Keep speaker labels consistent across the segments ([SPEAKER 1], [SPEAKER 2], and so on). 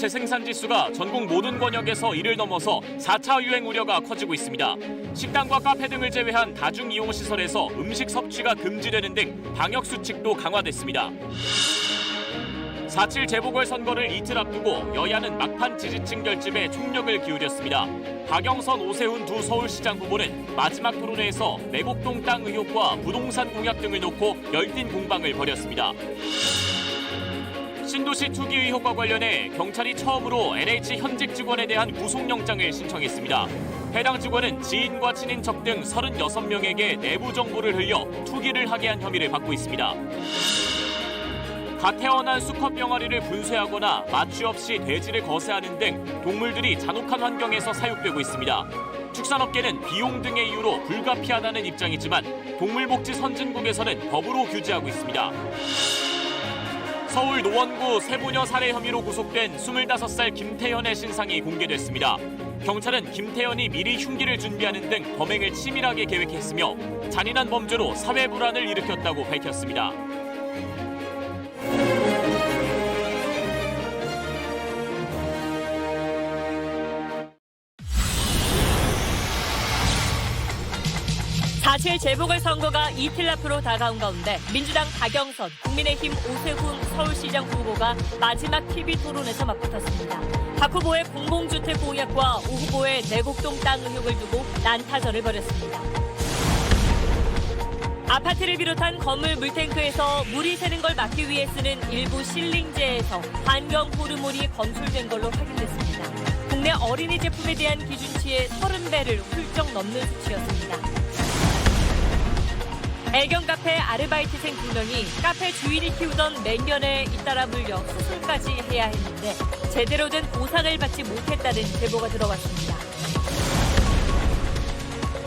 [SPEAKER 1] 재생산 지수가 전국 모든 권역에서 1을 넘어서 4차 유행 우려가 커지고 있습니다. 식당과 카페 등을 제외한 다중이용시설에서 음식 섭취가 금지되는 등 방역 수칙도 강화됐습니다. 4.7 재보궐선거를 이틀 앞두고 여야는 막판 지지층 결집에 총력을 기울였습니다. 박영선, 오세훈 두 서울시장 후보는 마지막 토론회에서 내곡동 땅 의혹과 부동산 공약 등을 놓고 열띤 공방을 벌였습니다. 신도시 투기 의혹과 관련해 경찰이 처음으로 NH 현직 직원에 대한 구속영장을 신청했습니다. 해당 직원은 지인과 친인척 등 36명에게 내부 정보를 흘려 투기를 하게 한 혐의를 받고 있습니다. 갓 태어난 수컷 병아리를 분쇄하거나 마취 없이 돼지를 거세하는 등 동물들이 잔혹한 환경에서 사육되고 있습니다. 축산업계는 비용 등의 이유로 불가피하다는 입장이지만 동물복지 선진국에서는 법으로 규제하고 있습니다. 서울 노원구 세부녀 살해 혐의로 구속된 25살 김태현의 신상이 공개됐습니다. 경찰은 김태현이 미리 흉기를 준비하는 등 범행을 치밀하게 계획했으며 잔인한 범죄로 사회 불안을 일으켰다고 밝혔습니다.
[SPEAKER 2] 사실 재보궐선거가 이틀 앞으로 다가온 가운데 민주당 박영선, 국민의힘 오세훈 서울시장 후보가 마지막 TV 토론에서 맞붙었습니다. 박 후보의 공공주택 공약과 오 후보의 내곡동 땅 의혹을 두고 난타전을 벌였습니다. 아파트를 비롯한 건물 물탱크에서 물이 새는 걸 막기 위해 쓰는 일부 실링제에서 환경 호르몬이 검출된 걸로 확인됐습니다. 국내 어린이 제품에 대한 기준치의 30배를 훌쩍 넘는 수치였습니다. 애견 카페 아르바이트생 2명이 카페 주인이 키우던 맹견에 잇따라 물려 수술까지 해야 했는데 제대로 된 보상을 받지 못했다는 제보가 들어왔습니다.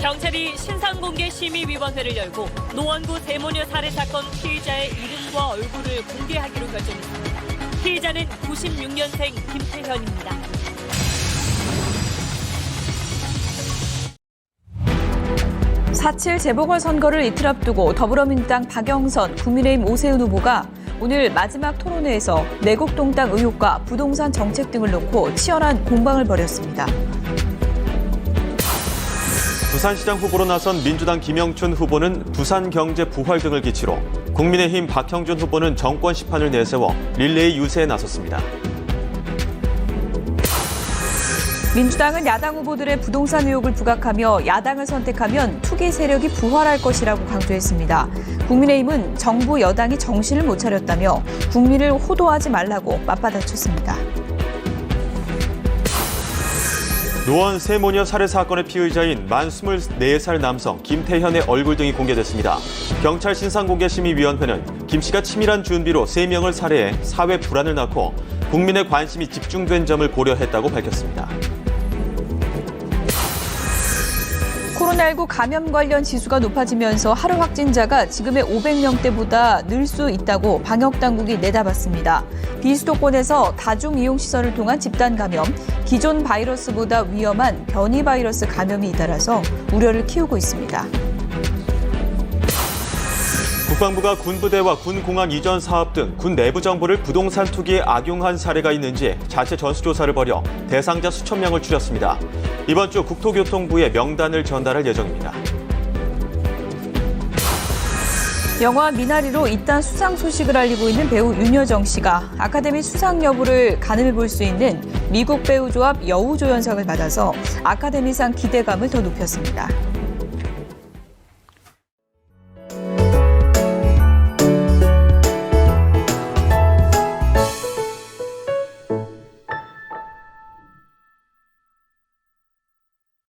[SPEAKER 2] 경찰이 신상공개심의위원회를 열고 노원구 세모녀 살해 사건 피의자의 이름과 얼굴을 공개하기로 결정했습니다. 피의자는 96년생 김태현입니다.
[SPEAKER 3] 4.7 재보궐선거를 이틀 앞두고 더불어민주당 박영선, 국민의힘 오세훈 후보가 오늘 마지막 토론회에서 내곡동 땅 의혹과 부동산 정책 등을 놓고 치열한 공방을 벌였습니다.
[SPEAKER 4] 부산시장 후보로 나선 민주당 김영춘 후보는 부산 경제 부활 등을 기치로, 국민의힘 박형준 후보는 정권 시판을 내세워 릴레이 유세에 나섰습니다.
[SPEAKER 3] 민주당은 야당 후보들의 부동산 의혹을 부각하며 야당을 선택하면 투기 세력이 부활할 것이라고 강조했습니다. 국민의힘은 정부 여당이 정신을 못 차렸다며 국민을 호도하지 말라고 맞받아쳤습니다.
[SPEAKER 4] 노원 세모녀 살해 사건의 피의자인 만 24살 남성 김태현의 얼굴 등이 공개됐습니다. 경찰 신상공개심의위원회는 김 씨가 치밀한 준비로 3명을 살해해 사회 불안을 낳고 국민의 관심이 집중된 점을 고려했다고 밝혔습니다.
[SPEAKER 3] 코로나19 감염 관련 지수가 높아지면서 하루 확진자가 지금의 500명대보다 늘 수 있다고 방역당국이 내다봤습니다. 비수도권에서 다중이용시설을 통한 집단 감염, 기존 바이러스보다 위험한 변이 바이러스 감염이 잇따라서 우려를 키우고 있습니다.
[SPEAKER 4] 국방부가 군부대와 군공항 이전 사업 등 군 내부 정보를 부동산 투기에 악용한 사례가 있는지 자체 전수조사를 벌여 대상자 수천 명을 추렸습니다. 이번 주 국토교통부에 명단을 전달할 예정입니다.
[SPEAKER 3] 영화 미나리로 잇따른 수상 소식을 알리고 있는 배우 윤여정 씨가 아카데미 수상 여부를 가늠해 볼 수 있는 미국 배우조합 여우조연상을 받아서 아카데미상 기대감을 더 높였습니다.